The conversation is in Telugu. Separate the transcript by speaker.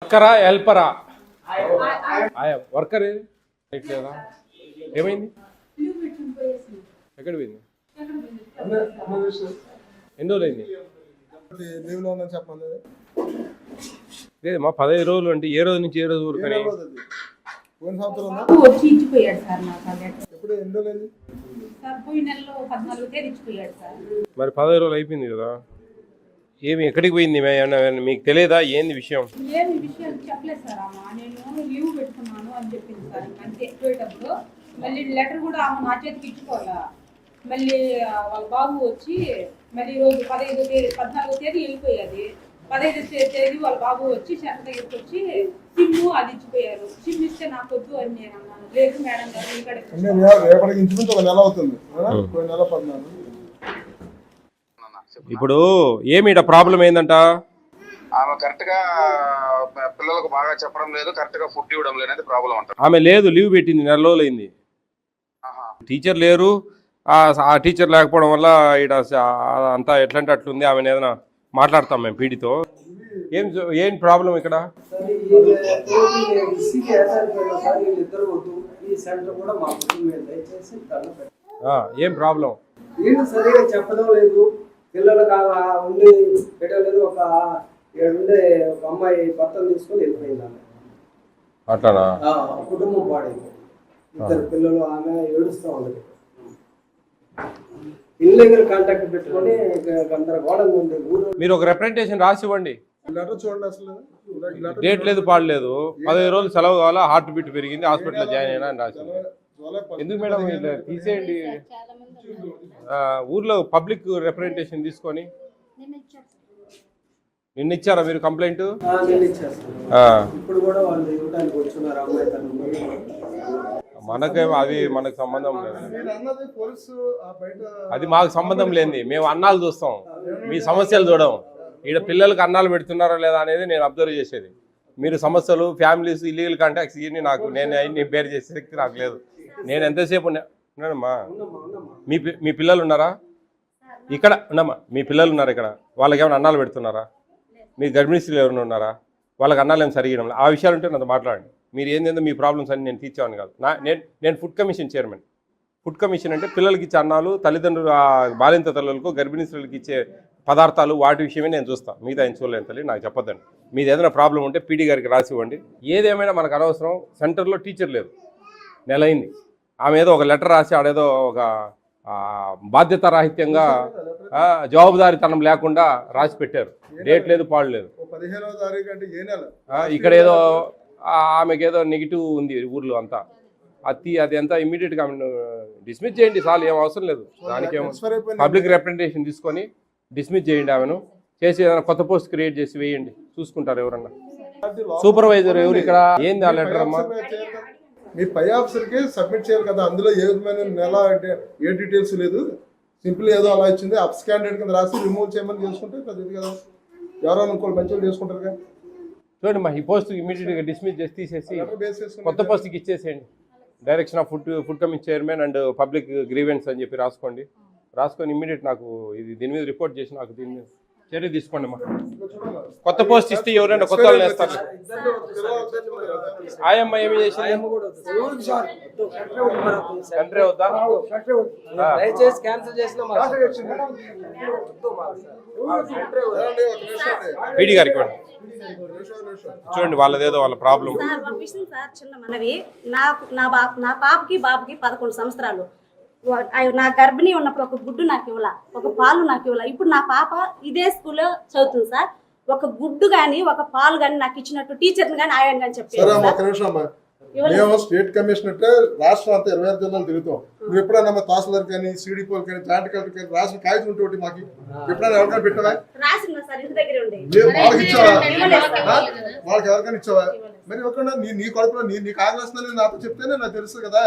Speaker 1: వర్కరా హెల్పరా వర్కర్ లేదా ఏమైంది ఎక్కడ పోయింది ఎన్ని రోజులు అయింది లేదు మా 15 రోజులు అంటే ఏ రోజు నుంచి ఏ రోజు ఊరు కానీ
Speaker 2: వచ్చి ఇచ్చిపోయాడు సార్ సార్ పోయిన నెలలో 14వ తేదీ ఇచ్చిపోయాడు సార్.
Speaker 1: మరి 15 రోజులు అయిపోయింది కదా ఏమి ఎక్కడికి పోయింది మీకు తెలియదా ఏంది విషయం?
Speaker 2: ఏమి విషయం చెప్పలేదు సార్ అమ్మ, నేను లీవ్ పెట్టుకున్నాను అని చెప్పింది సార్. అంతే పోయేటప్పుడు మళ్ళీ లెటర్ కూడా ఆమె నా చేతికి ఇచ్చుకోవాలా. మళ్ళీ వాళ్ళ బాబు వచ్చి మళ్ళీ రోజు 14వ తేదీ వెళ్ళిపోయేది. 15వ తేదీ వాళ్ళ బాబు వచ్చి సెంటర్ దగ్గరికి వచ్చి సిమ్ అది ఇచ్చిపోయారు. సిమ్ ఇస్తే నాకు వద్దు అని నేను అన్నాను. లేదు మేడం గారు ఇక్కడ
Speaker 1: ఇప్పుడు ఏమి ప్రాబ్లం ఏందంట?
Speaker 3: ఆమె కరెక్ట్ గా పిల్లలకు బాగా చెప్పడం లేదు, కరెక్ట్ గా ఫుడ్ ఇవ్వడం లేదు, ప్రాబ్లం అంటారు.
Speaker 1: ఆమె లేదు, లీవ్ పెట్టింది, నెల రోజులు అయింది. టీచర్ లేరు, ఆ టీచర్ లేకపోవడం వల్ల ఇక్కడ అంతా ఎట్లంటే అట్లుంది. ఆమెను ఏదైనా మాట్లాడతాం మేము పీడితో. ఏం ప్రాబ్లం ఇక్కడ? ఏం ప్రాబ్లం?
Speaker 4: సరిగా చెప్పడం లేదు, పిల్లలకు ఉండి పెట్టలేదు. ఒక అమ్మాయి భర్తను తీసుకొని వెళ్ళిపోయింది.
Speaker 1: అట్లానా?
Speaker 4: కుటుంబం పాడైంది. 2 పిల్లలు, ఆమె ఏడుస్తూ ఉండదు. ఇల్లీగల్ కాంటాక్ట్ పెట్టుకొని గందరగోళంగా ఉంది.
Speaker 1: మీరు ఒక రిప్రజెంటేషన్ రాసి ఇవ్వండి. డేట్ లేదు, పాడలేదు, 15 రోజులు సెలవు కావాలా, హార్ట్ బీట్ పెరిగింది, హాస్పిటల్లో జాయిన్ అయినా అని రాసి. ఎందుకు మేడం ఇట్లా తీసేయండి? ఊర్లో పబ్లిక్ రిప్రజెంటేషన్ తీసుకొని నిన్న ఇచ్చారా మీరు కంప్లైంట్? మనకేమో అది మనకు సంబంధం లేదు, అది మాకు సంబంధం లేనిది. మేము అన్నాలు చూస్తాం, మీ సమస్యలు చూడం. ఈడ పిల్లలకు అన్నాలు పెడుతున్నారా లేదా అనేది నేను అబ్జర్వ్ చేసేది. మీరు సమస్యలు, ఫ్యామిలీస్, ఇల్లీగల్ కాంటాక్ట్స్ ఇవన్నీ నాకు నేను బేర్ చేసే శక్తి నాకు లేదు. నేను ఎంతసేపు ఉన్నానమ్మా. మీ పిల్లలు ఉన్నారా ఇక్కడ? ఉన్నామా, మీ పిల్లలు ఉన్నారు ఇక్కడ, వాళ్ళకి ఏమైనా అన్నాలు పెడుతున్నారా? మీ గర్భిణీ స్త్రీలు ఎవరైనా ఉన్నారా? వాళ్ళకి అన్నాలు ఏమి సరిగడం? ఆ విషయాలు ఉంటే నాతో మాట్లాడండి. మీరు ఏంటంటే మీ ప్రాబ్లమ్స్ అన్ని నేను తీర్చేవాడిని కాదు. నేను food commission chairman. Food commission అంటే పిల్లలకి ఇచ్చే అన్నాలు, తల్లిదండ్రులు బాలింత తల్లులకు, గర్భిణీ స్త్రీలకు ఇచ్చే పదార్థాలు, వాటి విషయమే నేను చూస్తాను. మిగతా ఆయన చూడలేను తల్లి, నాకు చెప్పొద్దండి. మీది ఏదైనా ప్రాబ్లం ఉంటే పీడీ గారికి రాసి ఇవ్వండి. ఏదేమైనా మనకు అనవసరం. సెంటర్లో టీచర్ లేదు, నెల అయింది. ఆమె ఏదో ఒక లెటర్ రాసి ఆడేదో ఒక బాధ్యతారాహిత్యంగా జవాబుదారీతనం లేకుండా రాసి పెట్టారు. డేట్ లేదు, పాడు లేదు. ఇక్కడ ఏదో ఆమెకి ఏదో నెగిటివ్ ఉంది ఊర్లో అంతా. అది అంతా ఇమ్మీడియట్గా డిస్మిస్ చేయండి చాలు, ఏం అవసరం లేదు. దానికేమో పబ్లిక్ రిప్రజెంటేషన్ తీసుకొని డిస్మిస్ చేయండి. ఆమెను చేసి ఏదైనా కొత్త పోస్ట్ క్రియేట్ చేసి వేయండి, చూసుకుంటారు ఎవరన్నా. సూపర్వైజర్ ఎవరు ఇక్కడ? ఏంది ఆ లెటర్ అమ్మా?
Speaker 5: మీ పై ఆఫీసర్కి సబ్మిట్ చేయాలి కదా. అందులో ఏ విధమైన నెల అంటే ఏ డీటెయిల్స్ లేదు. సింపుల్ ఏదో అలా ఇచ్చింది, అప్స్ క్యాండిడేట్ కింద రాసి రిమూవ్ చేయమని చేసుకుంటే పెద్దది కదా. ఎవరైనా ఇంకోటి మంచిగా చేసుకుంటారు కదా.
Speaker 1: చూడండి మా ఈ పోస్ట్ ఇమీడియట్గా డిస్మిస్ చేసి తీసేసి కొత్త పోస్ట్కి ఇచ్చేసేయండి. Direction of food commission chairman and public grievance అని చెప్పి రాసుకొని ఇమీడియట్ నాకు దీని మీద రిపోర్ట్ చేసి నాకు దీని మీద చర్య తీసుకోండి అమ్మా. కొత్త పోస్ట్ ఇస్తే ఎవరైనా కొత్త వాళ్ళు వేస్తారు. ఆయమ్మ ఏమి చేసింది? కంట్రీ వద్దా? పీడీ గారికి చూడండి, వాళ్ళదేదో వాళ్ళ ప్రాబ్లం.
Speaker 6: చిన్న మనవి, నా పాపకి బాబుకి 11 సంవత్సరాలు. నా గర్భిణీ ఉన్నప్పుడు ఒక గుడ్డు నాకు ఇవ్వాల, ఒక పాలు నాకు ఇవ్వాల. ఇప్పుడు నా పాప ఇదే స్కూల్లో చదువుతుంది సార్. ఒక గుడ్డు కానీ ఒక పాలు కానీ నాకు ఇచ్చినట్టు టీచర్ని కానీ ఆయన కానీ చెప్పారు.
Speaker 5: మేము స్టేట్ కమిషనర్ రాష్ట్రం అంతా 26 జిల్లాలు తిరుగుతాం. నువ్వు ఎప్పుడైనా మా తహసీల్దార్ కానీ, సిడిపోల్ కానీ, జాయింట్ కలెక్టర్ కానీ రాసిన కాగితం ఉంటే మాకు ఎప్పుడైనా ఎవరికైనా పెట్టావా? వాళ్ళకి ఇచ్చావా? వాళ్ళకి ఎవరికైనా ఇచ్చావా? మరి ఎవరికైనా నీ కడుపులో నీకు ఆగలేస్తుందని నాతో చెప్తేనే నాకు తెలుసు కదా.